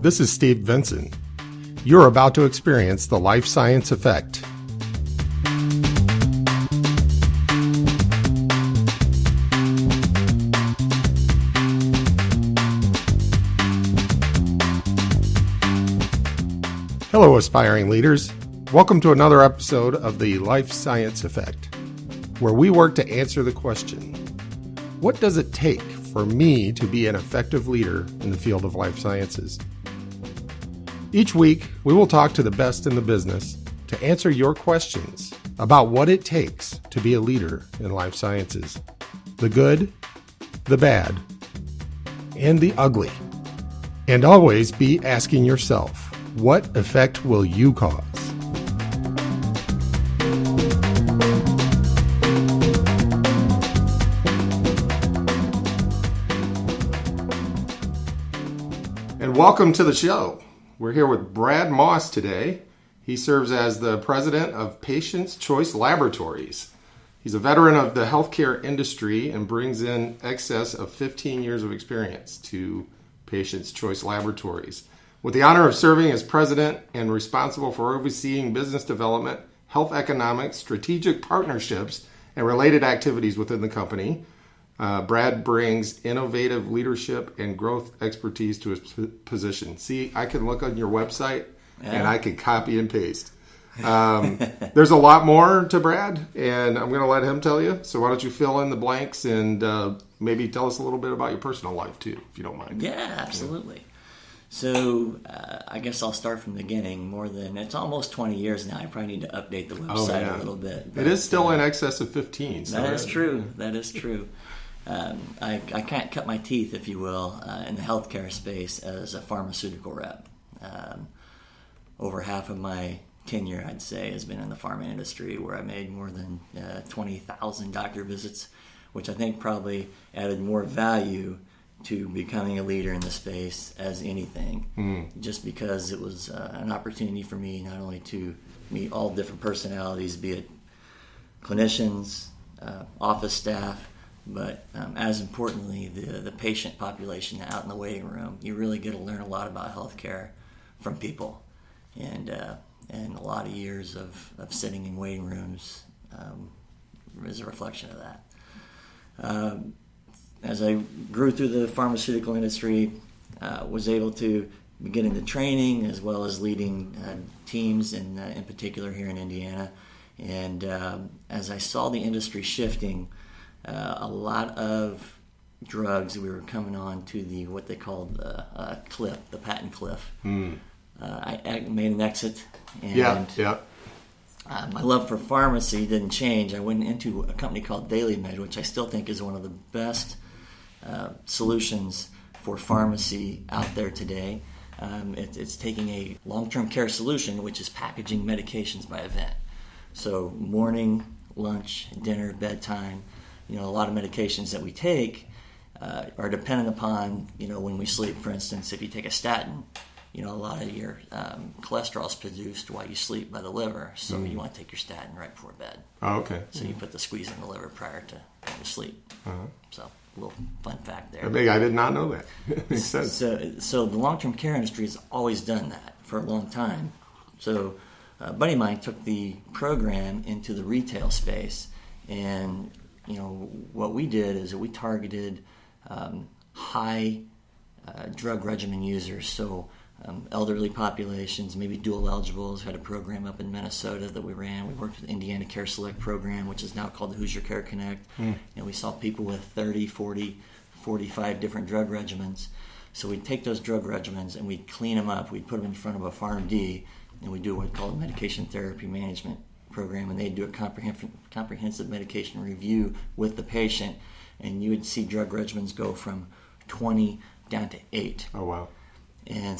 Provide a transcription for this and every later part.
This is Steve Vinson. You're about to experience the life science effect. Hello, aspiring leaders. Welcome to another episode of the Life Science Effect, where we work to answer the question, what does it take for me to be an effective leader in the field of life sciences? Each week, we will talk to the best in the business to answer your questions about what it takes to be a leader in life sciences. The good, the bad, and the ugly. And always be asking yourself, what effect will you cause? And welcome to the show. We're here with Brad Moss today. He serves as the president of Choice Laboratories. He's a veteran of the healthcare industry and brings in excess of 15 years of experience to Choice Laboratories. With the honor of serving as president and responsible for overseeing business development, health economics, strategic partnerships, and related activities within the company, Brad brings innovative leadership and growth expertise to his position. See, I can look on your website and I can copy and paste. There's a lot more to Brad, and I'm going to let him tell you. So why don't you fill in the blanks and maybe tell us a little bit about your personal life too, if you don't mind. Yeah, absolutely. So I guess I'll start from the beginning. It's almost 20 years now. I probably need to update the website a little bit. But, it is still in excess of 15. So that is true. That is true. I can't cut my teeth, if you will, in the healthcare space as a pharmaceutical rep. Over half of my tenure, I'd say, has been in the pharma industry, where I made more than 20,000 doctor visits, which I think probably added more value to becoming a leader in the space as anything, just because it was an opportunity for me not only to meet all different personalities, be it clinicians, office staff, but as importantly, the patient population out in the waiting room. You really get to learn a lot about healthcare from people, and a lot of years of sitting in waiting rooms is a reflection of that. As I grew through the pharmaceutical industry, was able to get into training as well as leading teams, in particular here in Indiana. And as I saw the industry shifting, a lot of drugs, we were coming on to what they called the cliff, the patent cliff. I made an exit, and my love for pharmacy didn't change. I went into a company called DailyMed, which I still think is one of the best solutions for pharmacy out there today. It's taking a long-term care solution, which is packaging medications by event. So morning, lunch, dinner, bedtime, a lot of medications that we take are dependent upon, when we sleep. For instance, if you take a statin, a lot of your cholesterol is produced while you sleep by the liver, so you want to take your statin right before bed. Oh, okay. So you put the squeeze in the liver prior to sleep. So a little fun fact there. I did not know that. Makes sense. So the long-term care industry has always done that for a long time. So a buddy of mine took the program into the retail space, and what we did is that we targeted high drug regimen users. So elderly populations, maybe dual eligibles. Had a program up in Minnesota that we ran. We worked with the Indiana Care Select program, which is now called the Hoosier Care Connect. And we saw people with 30, 40, 45 different drug regimens. So we'd take those drug regimens and we'd clean them up. We'd put them in front of a PharmD, and we'd do what we call a medication therapy management program, and they'd do a comprehensive medication review with the patient, and you would see drug regimens go from 20 down to 8. Oh, wow. And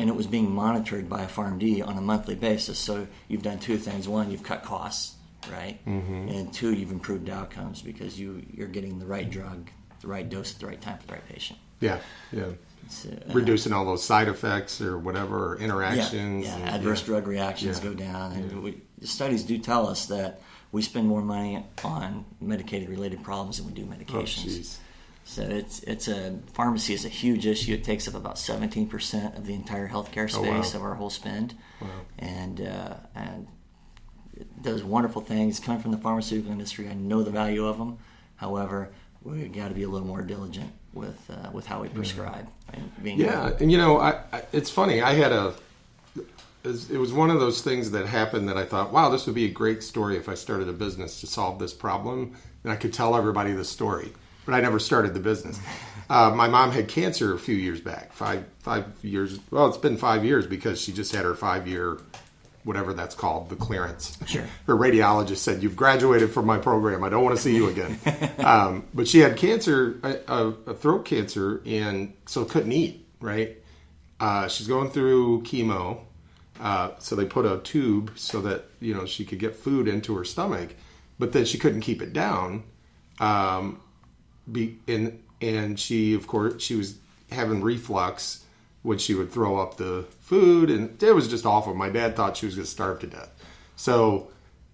it was being monitored by a PharmD on a monthly basis. So you've done two things. One, you've cut costs, right? And two, you've improved outcomes because you're getting the right drug, the right dose at the right time for the right patient. Yeah. So, reducing all those side effects or whatever, or interactions. Adverse drug reactions go down. And the studies do tell us that we spend more money on medicated-related problems than we do medications. So it's a pharmacy is a huge issue. It takes up about 17% of the entire healthcare space of our whole spend, and it does wonderful things. Coming from the pharmaceutical industry, I know the value of them. However, we got to be a little more diligent with how we prescribe. And it's funny. It was one of those things that happened that I thought, wow, this would be a great story if I started a business to solve this problem, and I could tell everybody this story. But I never started the business. My mom had cancer a few years back, 5 years. Well, it's been 5 years because she just had her 5-year, whatever that's called, the clearance. Sure. Her radiologist said, "You've graduated from my program. I don't want to see you again." But she had cancer, a throat cancer, and so couldn't eat. Right. She's going through chemo, so they put a tube so that she could get food into her stomach, but then she couldn't keep it down. And she, of course, she was having reflux when she would throw up the food, and it was just awful. My dad thought she was going to starve to death. So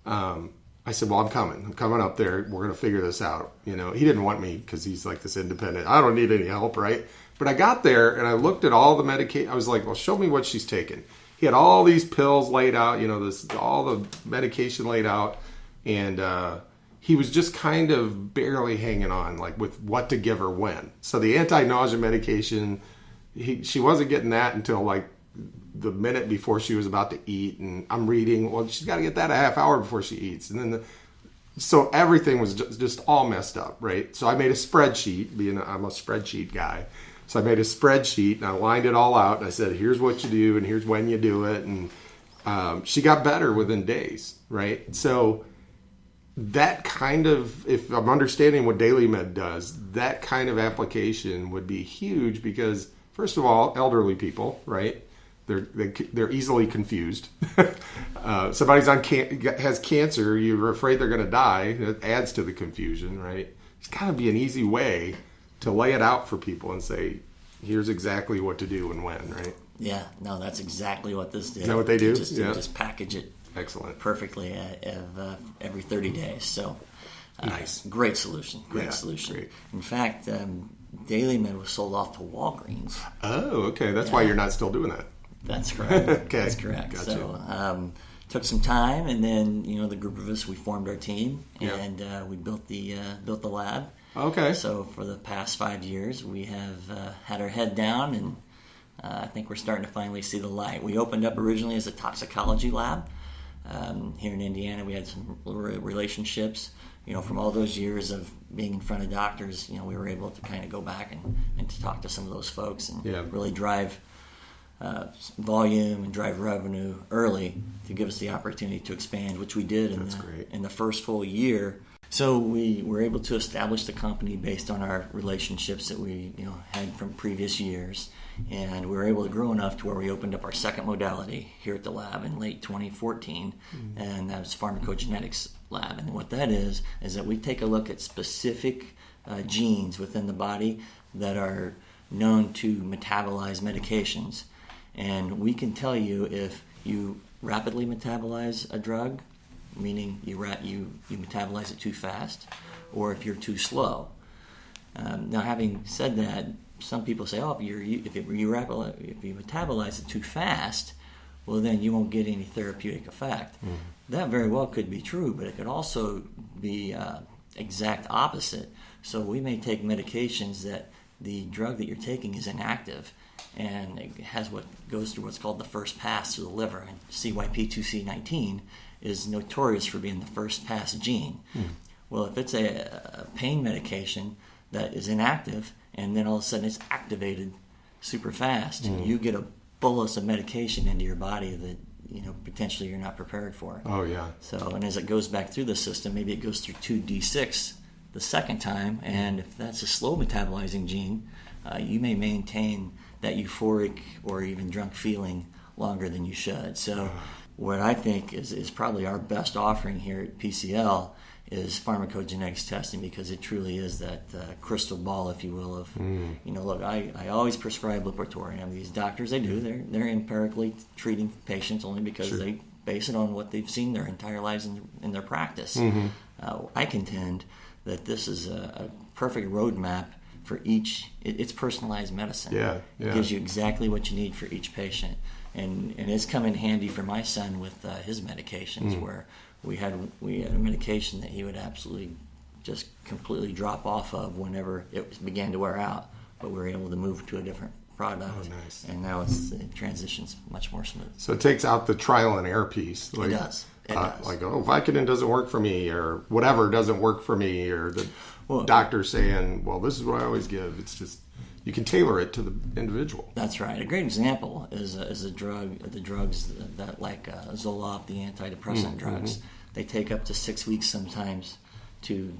I said, well, I'm coming up there. We're going to figure this out. He didn't want me because he's like this independent. I don't need any help, right? But I got there and I looked at all the medication. I was like, well, show me what she's taking. He had all these pills laid out, all the medication laid out, and he was just kind of barely hanging on, like with what to give her when. So the anti-nausea medication, she wasn't getting that until like the minute before she was about to eat. And I'm reading, well, she's got to get that a half hour before she eats. And then so everything was just all messed up, right? So I made a spreadsheet, I'm a spreadsheet guy. So I made a spreadsheet and I lined it all out. And I said, here's what you do and here's when you do it. And she got better within days, right? So that kind of, if I'm understanding what DailyMed does, that kind of application would be huge because, first of all, elderly people, right? They're easily confused. Somebody's has cancer, you're afraid they're going to die. It adds to the confusion, right? It's got to be an easy way to lay it out for people and say, here's exactly what to do and when, right? Yeah, no, that's exactly what this did. Is that what they do? Just package it. Excellent. Perfectly every 30 days. So nice. Great solution. Great solution. Great. In fact, DailyMed was sold off to Walgreens. Oh, okay. That's why you're not still doing that. That's correct. Okay. That's correct. Gotcha. So took some time, and then the group of us, we formed our team, and we built the lab. Okay. So for the past 5 years, we have had our head down, and I think we're starting to finally see the light. We opened up originally as a toxicology lab. Here in Indiana, we had some relationships, from all those years of being in front of doctors. We were able to kind of go back and to talk to some of those folks and really drive volume and drive revenue early to give us the opportunity to expand, which we did in the first full year. So we were able to establish the company based on our relationships that we had from previous years, and we were able to grow enough to where we opened up our second modality here at the lab in late 2014, and that was pharmacogenetics lab. And what that is that we take a look at specific genes within the body that are known to metabolize medications, and we can tell you if you rapidly metabolize a drug, meaning you metabolize it too fast, or if you're too slow. Now, having said that, some people say, if you metabolize it too fast, well, then you won't get any therapeutic effect. Mm-hmm. That very well could be true, but it could also be exact opposite. So we may take medications that the drug that you're taking is inactive, and it has what goes through what's called the first pass through the liver, and CYP2C19 is notorious for being the first pass gene. Well, if it's a pain medication that is inactive and then all of a sudden it's activated super fast, you get a bolus of medication into your body that potentially you're not prepared for. Oh yeah. So, and as it goes back through the system, maybe it goes through 2D6 the second time, and if that's a slow metabolizing gene, you may maintain that euphoric or even drunk feeling longer than you should. So what I think is probably our best offering here at PCL is pharmacogenetics testing, because it truly is that crystal ball, if you will, of, look, I always prescribe Lipitor. And these doctors, they're empirically treating patients only because they base it on what they've seen their entire lives in their practice. I contend that this is a perfect roadmap for each. It's personalized medicine. Yeah. It gives you exactly what you need for each patient, and it's come in handy for my son with his medications, where we had a medication that he would absolutely just completely drop off of whenever it began to wear out, but we were able to move to a different product. Oh, nice. And now it transitions much more smooth. So it takes out the trial and error piece. It does. It does. Like, Vicodin doesn't work for me, or whatever doesn't work for me, or the doctor saying, well, this is what I always give. It's just, you can tailor it to the individual. That's right. A great example is the drugs that like Zoloft, the antidepressant drugs. They take up to 6 weeks sometimes to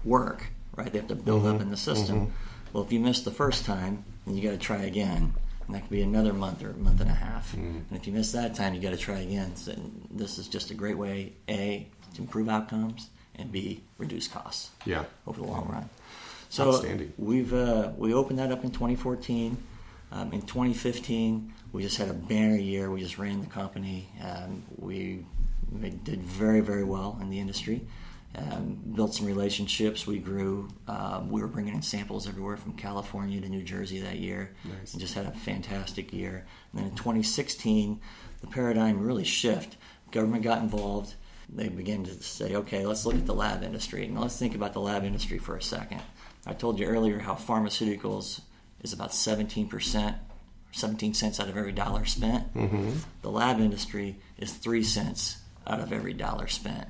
work, right? They have to build up in the system. Well, if you miss the first time, then you got to try again. And that could be another month or a month and a half. And if you miss that time, you got to try again. So this is just a great way, A, to improve outcomes, and B, reduce costs over the long run. So outstanding. We opened that up in 2014. In 2015, we just had a banner year. We just ran the company. We did very, very well in the industry. Built some relationships. We grew. We were bringing in samples everywhere from California to New Jersey that year. Nice. And just had a fantastic year. And then in 2016, the paradigm really shifted. Government got involved. They began to say, okay, let's look at the lab industry. And let's think about the lab industry for a second. I told you earlier how pharmaceuticals is about 17%, 17 cents out of every dollar spent. The lab industry is 3 cents out of every dollar spent.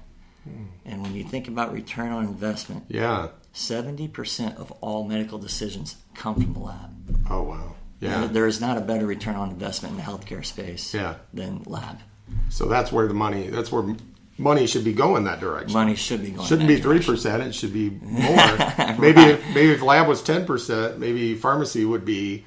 And when you think about return on investment, 70% of all medical decisions come from the lab. Oh, wow. Yeah. There is not a better return on investment in the healthcare space than lab. So that's where money should be going that direction. Money should be going. Shouldn't be 3%. It should be more. Maybe if lab was 10%, maybe pharmacy would be,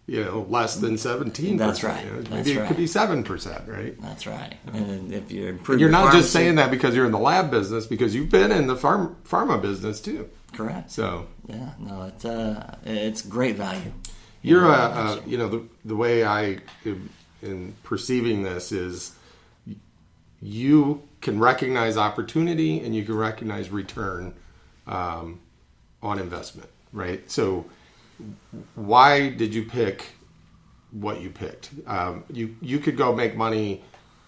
less than 17%. That's right. Maybe it could be 7%, right? That's right. And if you improve, you're not just saying that because you're in the lab business, because you've been in the pharma business too. Correct. So it's great value. You're the way I am perceiving this is you can recognize opportunity and you can recognize return on investment, right? So why did you pick what you picked? You could go make money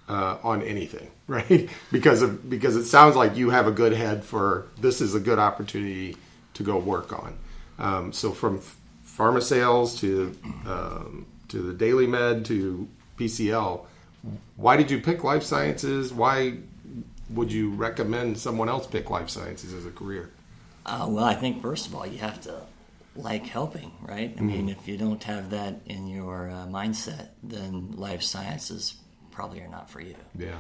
on anything, right? Because it sounds like you have a good head for this is a good opportunity to go work on. So from pharma sales to the DailyMed to PCL, why did you pick life sciences? Why would you recommend someone else pick life sciences as a career? Well, I think first of all you have to like helping, right? I mean, if you don't have that in your mindset, then life sciences probably are not for you. Yeah.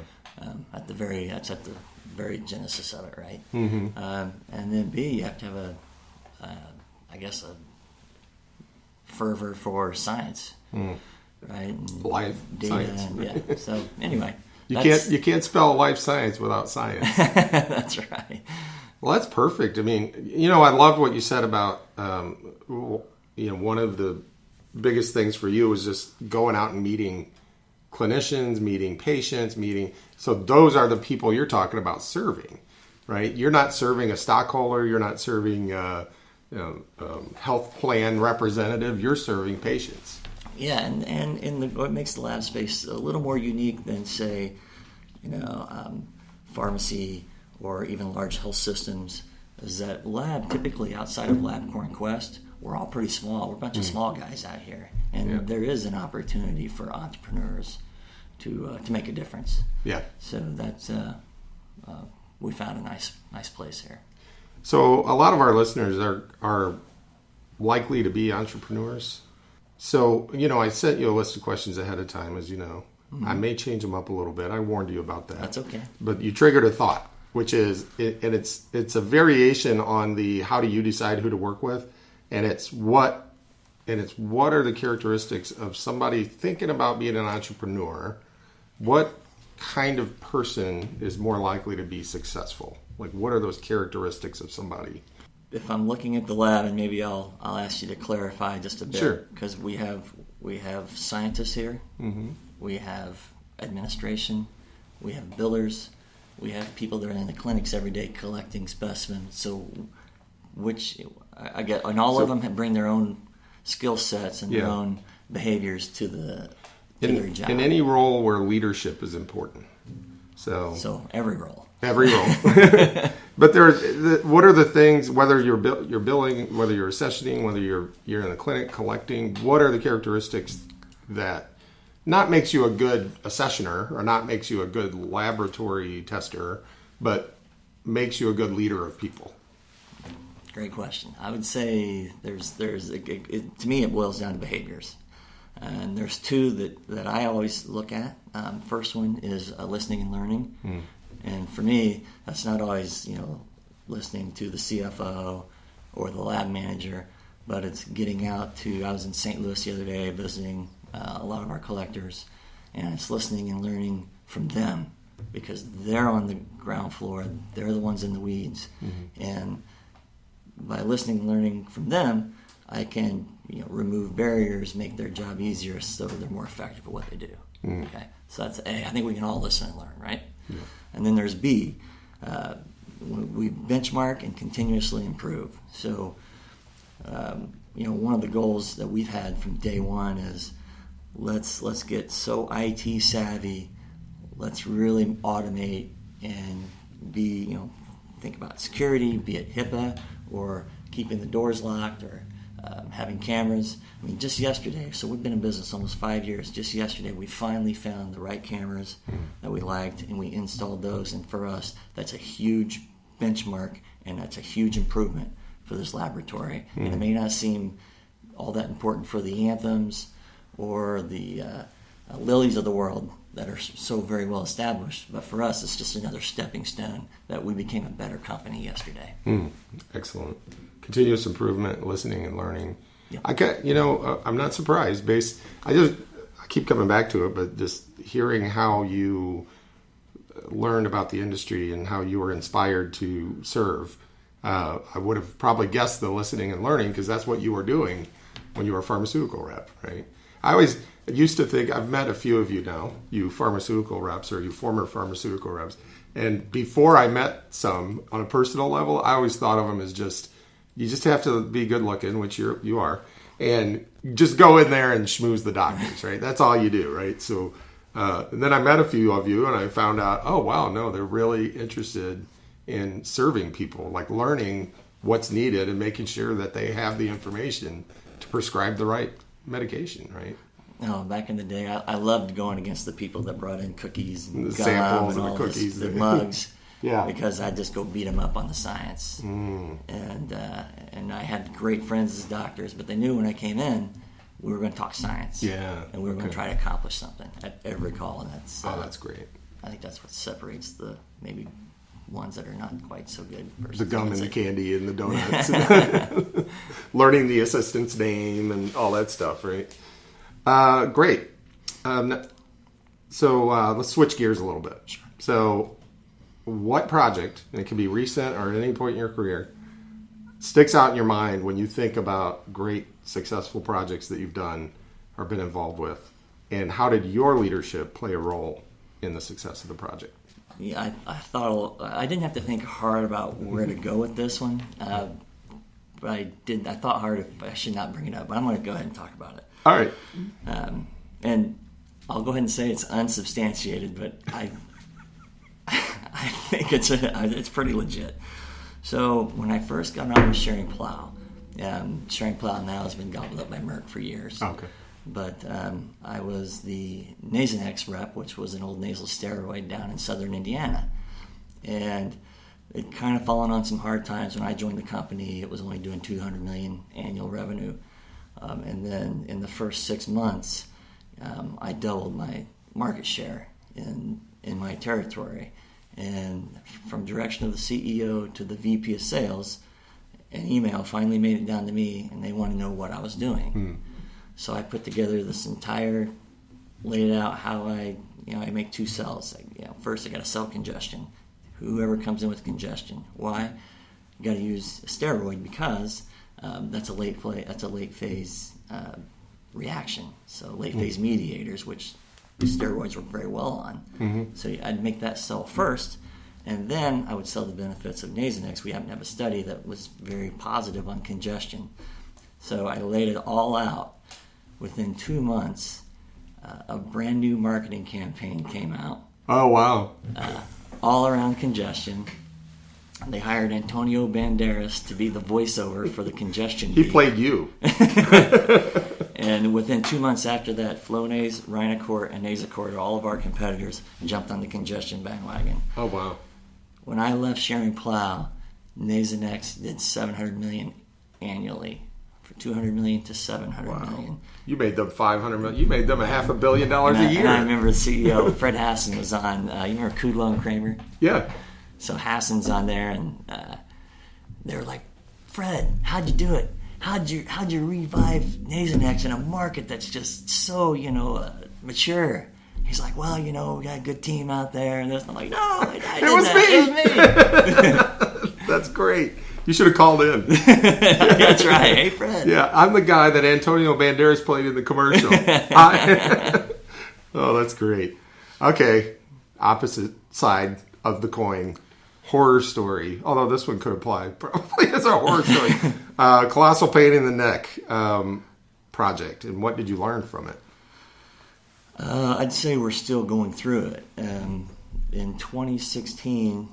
That's at the very genesis of it, right? And then B, you have to have a fervor for science, right? And life data, science. And, So anyway, you can't spell life science without science. That's right. Well, that's perfect. I mean, I loved what you said about, one of the biggest things for you was just going out and meeting clinicians, meeting patients, so those are the people you're talking about serving, right? You're not serving a stockholder. You're not serving health plan representative. You're serving patients. Yeah, and what makes the lab space a little more unique than, say, pharmacy or even large health systems is that lab, typically outside of LabCorp and Quest, we're all pretty small. We're a bunch of small guys out here. And there is an opportunity for entrepreneurs to make a difference. Yeah. So that's we found a nice place here. So a lot of our listeners are likely to be entrepreneurs. So, I sent you a list of questions ahead of time, as you know. I may change them up a little bit. I warned you about that. That's okay. But you triggered a thought, which is, and it's a variation on the how do you decide who to work with, and it's what are the characteristics of somebody thinking about being an entrepreneur. What kind of person is more likely to be successful? Like, what are those characteristics of somebody? If I'm looking at the lab, and maybe I'll ask you to clarify just a bit. Sure. Because we have scientists here, we have administration, we have billers, we have people that are in the clinics every day collecting specimens. So which I get, and all of them bring their own skill sets and their own behaviors to their job. In any role where leadership is important. So every role. Every role. But what are the things, whether you're billing, whether you're accessioning, whether you're in the clinic collecting, what are the characteristics that not makes you a good accessioner or not makes you a good laboratory tester, but makes you a good leader of people? Great question. I would say to me it boils down to behaviors. And there's two that I always look at. First one is listening and learning. And for me, that's not always, listening to the CFO or the lab manager, but it's getting out to, I was in St. Louis the other day visiting a lot of our collectors, and it's listening and learning from them because they're on the ground floor. They're the ones in the weeds. And by listening and learning from them, I can remove barriers, make their job easier so they're more effective at what they do. Okay, so that's A. I think we can all listen and learn, right? Yeah. And then there's B. We benchmark and continuously improve. So, one of the goals that we've had from day one is let's get so IT savvy. Let's really automate and be, think about security, be it HIPAA or keeping the doors locked or having cameras. I mean, just yesterday, so we've been in business almost 5 years. Just yesterday, we finally found the right cameras that we liked, and we installed those. And for us, that's a huge benchmark, and that's a huge improvement for this laboratory. And it may not seem all that important for the Anthems or the Lilies of the world that are so very well established, but for us, it's just another stepping stone that we became a better company yesterday. Excellent. Continuous improvement, listening and learning. Yeah. I'm not surprised. I keep coming back to it, but just hearing how you learned about the industry and how you were inspired to serve, I would have probably guessed the listening and learning because that's what you were doing when you were a pharmaceutical rep, right? I always used to think, I've met a few of you now, you pharmaceutical reps or you former pharmaceutical reps, and before I met some on a personal level, I always thought of them as you just have to be good looking, which you are, and just go in there and schmooze the doctors, right? That's all you do, right? So and then I met a few of you and I found out, oh, wow, no, they're really interested in serving people, like learning what's needed and making sure that they have the information to prescribe the right medication, right? Oh, back in the day, I loved going against the people that brought in cookies and the gum samples and and all the cookies, the mugs. Yeah, because I'd just go beat them up on the science. And I had great friends as doctors, but they knew when I came in, we were going to talk science. Yeah, and we were going to try to accomplish something at every call. And that's great. I think that's what separates the maybe ones that are not quite so good. The gum and the candy and the donuts. Learning the assistant's name and all that stuff, right? Great. So let's switch gears a little bit. Sure. So what project, and it can be recent or at any point in your career, sticks out in your mind when you think about great successful projects that you've done or been involved with? And how did your leadership play a role in the success of the project? Yeah, I thought I didn't have to think hard about where to go with this one, but I did. I thought hard if I should not bring it up, but I'm going to go ahead and talk about it. All right. And I'll go ahead and say it's unsubstantiated, but I think it's pretty legit. So when I first got on with Sharing Plow now has been gobbled up by Merck for years. Okay. But I was the Nasonex rep, which was an old nasal steroid down in southern Indiana. And it kind of fallen on some hard times. When I joined the company, it was only doing $200 million annual revenue. And then in the first 6 months, I doubled my market share in my territory. And from direction of the CEO to the VP of sales, an email finally made it down to me, and they want to know what I was doing. So I put together this entire, laid out how I make two cells. First I got to sell congestion. Whoever comes in with congestion, why? You got to use a steroid because that's a late phase reaction. So late phase mediators, which steroids work very well on. So I'd make that cell first, And then I would sell the benefits of Nasonex. We happened to have a study that was very positive on congestion. So I laid it all out. Within 2 months, a brand new marketing campaign came out. Oh, wow. All around congestion. They hired Antonio Banderas to be the voiceover for the congestion. He played you. And within 2 months after that, Flonase, Rhinocort, and Nasacort, all of our competitors, jumped on the congestion bandwagon. Oh, wow. When I left Sharing Plow, Nasonex did $700 million annually, for $200 million to $700 million. You made them $500 million. You made them $500 million a year. And I remember the CEO, Fred Hassan, was on. You remember Kudlow and Kramer? Yeah. So Hassan's on there, and they were like, "Fred, how'd you do it? How'd you revive Nasonex in a market that's just so mature?" He's like, "Well, we got a good team out there." And I'm like, "No, I It was me. That's great. You should have called in. That's right. Hey, Fred. Yeah, I'm the guy that Antonio Banderas played in the commercial. Oh, that's great. Okay, opposite side of the coin. Horror story. Although this one could apply probably as a horror story. Colossal pain in the neck project. And what did you learn from it? I'd say we're still going through it. In 2016,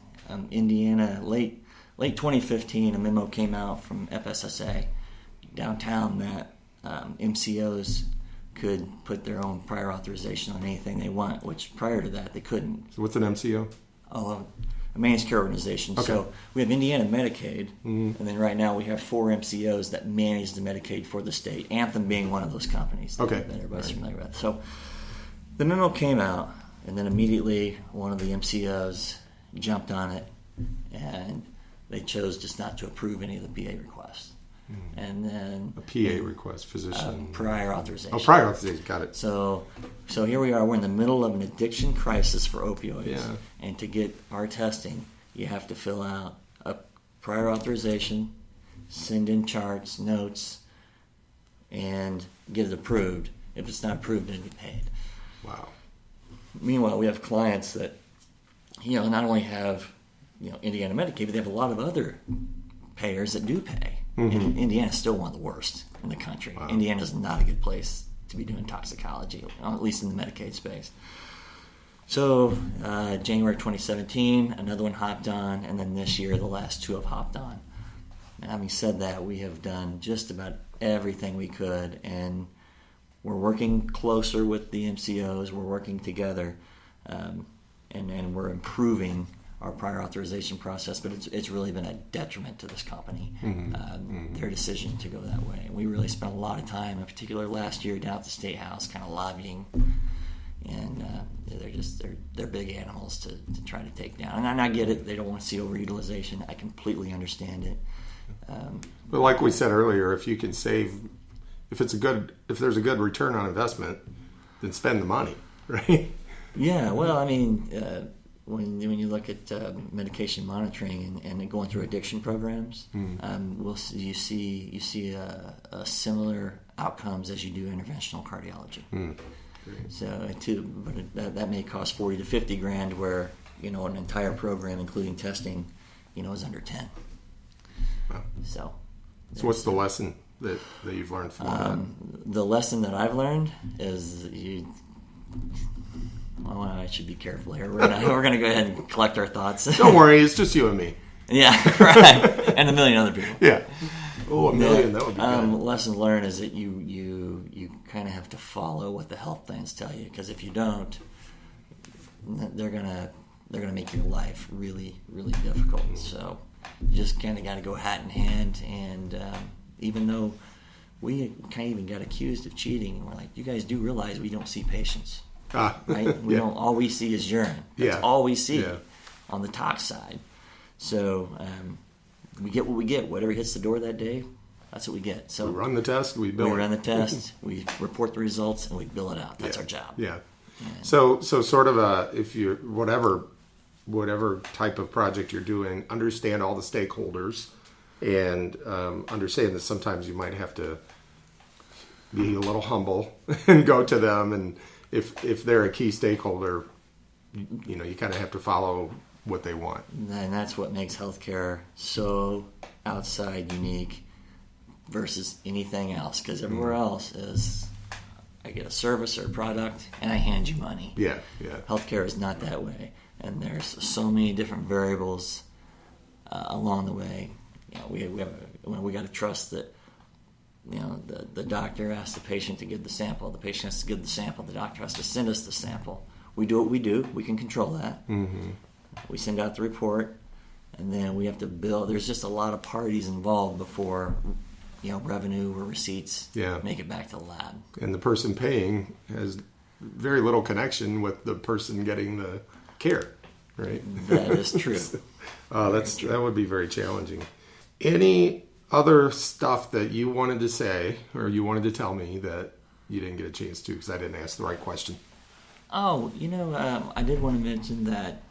Indiana, late 2015, a memo came out from FSSA downtown that MCOs could put their own prior authorization on anything they want, which prior to that they couldn't. So what's an MCO? Oh, a managed care organization. Okay. So we have Indiana Medicaid, and then right now we have 4 MCOs that manage the Medicaid for the state, Anthem being one of those companies that everybody's familiar with. So the memo came out, and then immediately one of the MCOs jumped on it, and they chose just not to approve any of the PA requests. And then a PA request, physician prior authorization. Oh, prior authorization, got it. So here we are. We're in the middle of an addiction crisis for opioids, yeah. And to get our testing, you have to fill out a prior authorization, send in charts, notes, and get it approved. If it's not approved, then get paid. Wow. Meanwhile, we have clients that not only have Indiana Medicaid, but they have a lot of other payers that do pay. Mm-hmm. And Indiana's still one of the worst in the country. Wow. Indiana's not a good place to be doing toxicology, at least in the Medicaid space. So January 2017, another one hopped on, and then this year the last 2 have hopped on. Now, having said that, we have done just about everything we could, and we're working closer with the MCOs. We're working together, and we're improving our prior authorization process, but it's really been a detriment to this company, their decision to go that way. And we really spent a lot of time, in particular last year, down at the State House, kind of lobbying, and they're big animals to try to take down. And I get it; they don't want to see overutilization. I completely understand it. But like we said earlier, if you can save, if there's a good return on investment, then spend the money, right? Yeah. Well, I mean. When you look at medication monitoring and going through addiction programs, you see a similar outcomes as you do interventional cardiology. So but that may cost $40 to $50,000, where an entire program, including testing, is under 10. Wow. So what's the lesson that you've learned from that? The lesson that I've learned is I should be careful here. We're gonna go ahead and collect our thoughts. Don't worry, it's just you and me. Yeah, right, and a million other people. Yeah. Oh, a million, that would be good. Lesson learned is that you kind of have to follow what the health plans tell you, because if you don't, they're gonna make your life really, really difficult. So you just kind of got to go hat in hand. And even though we kind of even got accused of cheating, and we're like, you guys do realize we don't see patients. Right? We don't. All we see is urine. That's all we see on the tox side. So we get what we get. Whatever hits the door that day, that's what we get. So we run the test, we bill it. We run the test, we report the results, and we bill it out. That's our job. Yeah. So sort of if you whatever type of project you're doing, understand all the stakeholders, and understand that sometimes you might have to be a little humble and go to them, and if they're a key stakeholder, you kind of have to follow what they want. And that's what makes healthcare so outside unique versus anything else. Because everywhere else is, I get a service or a product and I hand you money. Yeah. Healthcare is not that way. And there's so many different variables along the way. We got to trust that. The doctor asks the patient to give the sample. The patient has to give the sample. The doctor has to send us the sample. We do what we do. We can control that. Mm-hmm. We send out the report, and then we have to bill. There's just a lot of parties involved before, revenue or receipts make it back to the lab. And the person paying has very little connection with the person getting the care, right? That is true. That would be very challenging. Any other stuff that you wanted to say or you wanted to tell me that you didn't get a chance to because I didn't ask the right question? Oh, I did want to mention that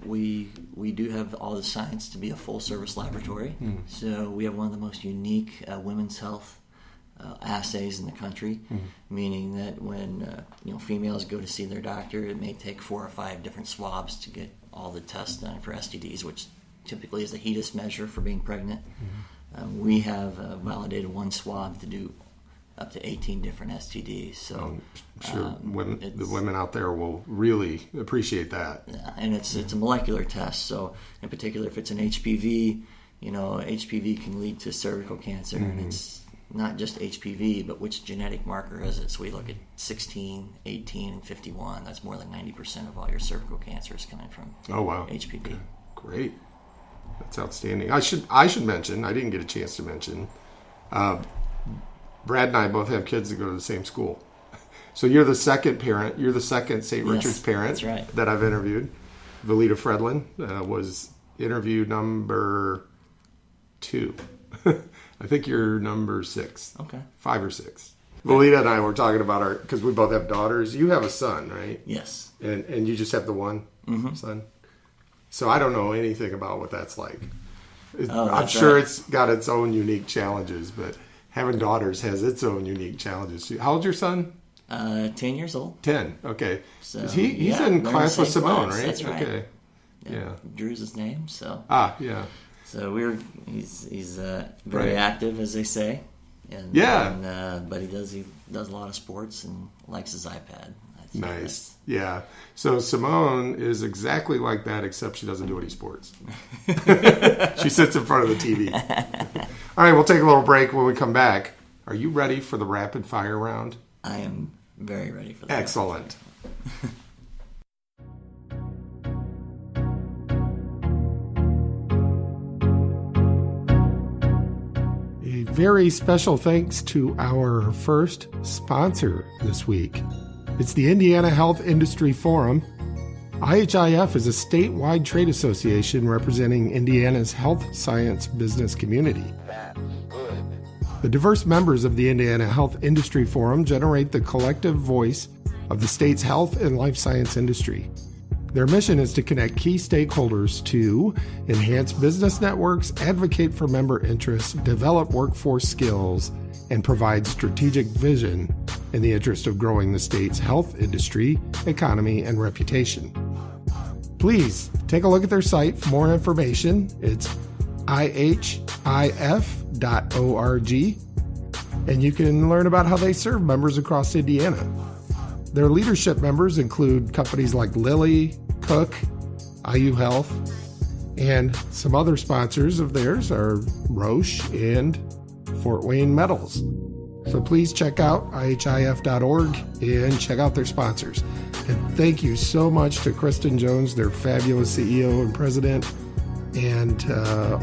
we do have all the science to be a full-service laboratory. So we have one of the most unique women's health assays in the country, meaning that when females go to see their doctor, it may take 4 or 5 different swabs to get all the tests done for STDs, which typically is the HEDIS measure for being pregnant. We have validated one swab to do up to 18 different STDs. So I'm sure the women out there will really appreciate that. Yeah, and it's a molecular test. So in particular, if it's an HPV, HPV can lead to cervical cancer, and it's not just HPV, but which genetic marker is it? So we look at 16, 18, and 51. That's more than 90% of all your cervical cancer is coming from HPV. Okay. Great. That's outstanding. I should mention, I didn't get a chance to mention, Brad and I both have kids that go to the same school. So you're the second parent. You're the second St. Richard's parent that's right. that I've interviewed. Valita Fredlin was interview number 2. I think you're number 6. Okay. 5 or 6. Valita and I were talking about because we both have daughters. You have a son, right? Yes. And you just have the one son? So I don't know anything about what that's like. I'm sure it's got its own unique challenges, but having daughters has its own unique challenges too. How old's your son? 10 years old. 10, okay. So, he's in class with Simone, class. right? That's right. Okay. Yeah. Drew's his name, so. Yeah. So he's very active, as they say. And, but he does a lot of sports and likes his iPad. Nice. Yeah. So Simone is exactly like that, except she doesn't do any sports. She sits in front of the TV. All right, we'll take a little break. When we come back, are you ready for the rapid fire round? I am very ready for that. Excellent. A very special thanks to our first sponsor this week. It's the Indiana Health Industry Forum. IHIF is a statewide trade association representing Indiana's health science business community. The diverse members of the Indiana Health Industry Forum generate the collective voice of the state's health and life science industry. Their mission is to connect key stakeholders to enhance business networks, advocate for member interests, develop workforce skills, and provide strategic vision in the interest of growing the state's health industry, economy, and reputation. Please take a look at their site for more information. It's ihif.org, and you can learn about how they serve members across Indiana. Their leadership members include companies like Lilly, Cook, IU Health, and some other sponsors of theirs are Roche and Fort Wayne Metals. So please check out ihif.org and check out their sponsors. And thank you so much to Kristen Jones, their fabulous CEO and president. And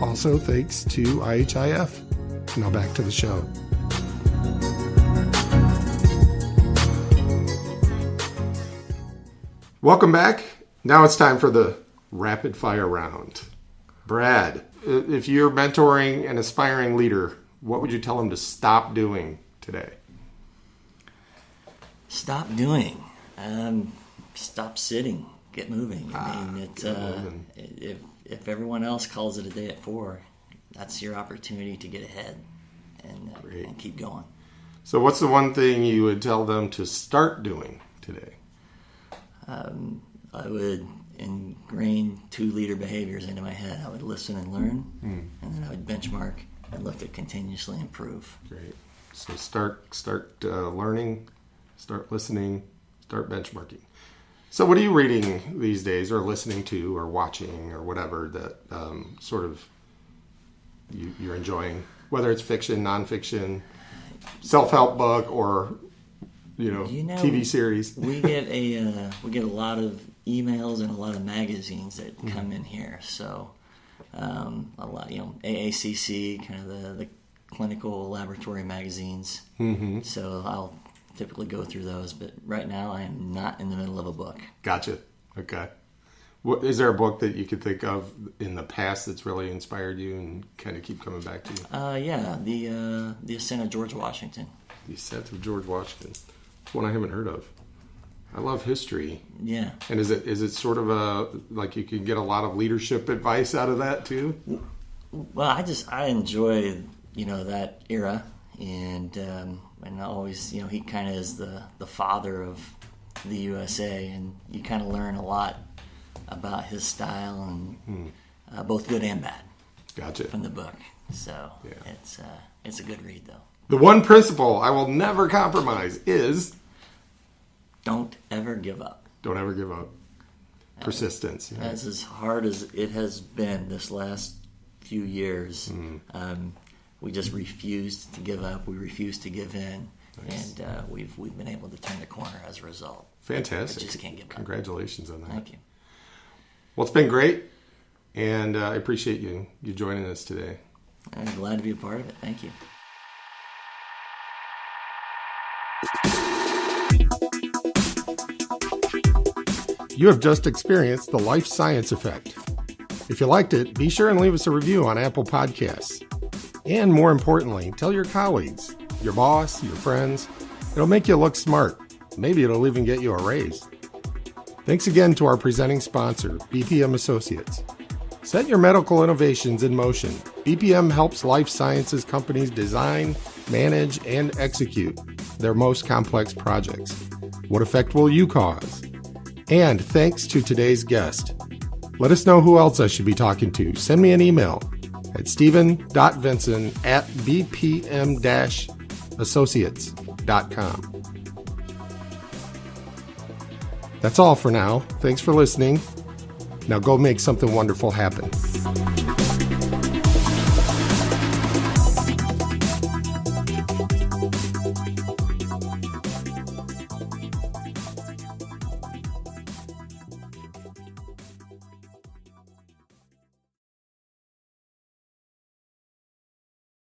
also thanks to IHIF. Now back to the show. Welcome back. Now it's time for the rapid fire round. Brad, if you're mentoring an aspiring leader, what would you tell them to stop doing today? Stop doing. Stop sitting. Get moving. If everyone else calls it a day at 4, that's your opportunity to get ahead and keep going. So what's the one thing you would tell them to start doing today? I would ingrain 2-leader behaviors into my head. I would listen and learn, and then I would benchmark and look to continuously improve. Great. So start learning, start listening, start benchmarking. So what are you reading these days, or listening to, or watching, or whatever that sort of you're enjoying? Whether it's fiction, nonfiction, self-help book, or TV series. We get a lot of emails and a lot of magazines that come in here. So a lot, AACC, kind of the clinical laboratory magazines. Mm-hmm. So I'll typically go through those, but right now I am not in the middle of a book. Gotcha. Okay. Is there a book that you could think of in the past that's really inspired you and kind of keep coming back to you? Yeah, the Ascent of George Washington. The Ascent of George Washington. It's one I haven't heard of. I love history. Yeah. And is it sort of like you can get a lot of leadership advice out of that too? Well, I enjoy that era, and I always he kind of is the father of the USA, and you kind of learn a lot about his style, and both good and bad. Gotcha. From the book. So it's a good read, though. The one principle I will never compromise is don't ever give up. Don't ever give up. Persistence. As hard as it has been this last few years, we just refused to give up. We refused to give in. Nice. And we've been able to turn the corner as a result. Fantastic. I just can't give up. Congratulations on that. Thank you. Well, it's been great, and I appreciate you joining us today. I'm glad to be a part of it. Thank you. You have just experienced the Life Science Effect. If you liked it, be sure and leave us a review on Apple Podcasts. And more importantly, tell your colleagues, your boss, your friends. It'll make you look smart. Maybe it'll even get you a raise. Thanks again to our presenting sponsor, BPM Associates. Set your medical innovations in motion. BPM helps life sciences companies design, manage, and execute their most complex projects. What effect will you cause? And thanks to today's guest. Let us know who else I should be talking to. Send me an email at steven.vinson@bpm-associates.com. That's all for now. Thanks for listening. Now go make something wonderful happen.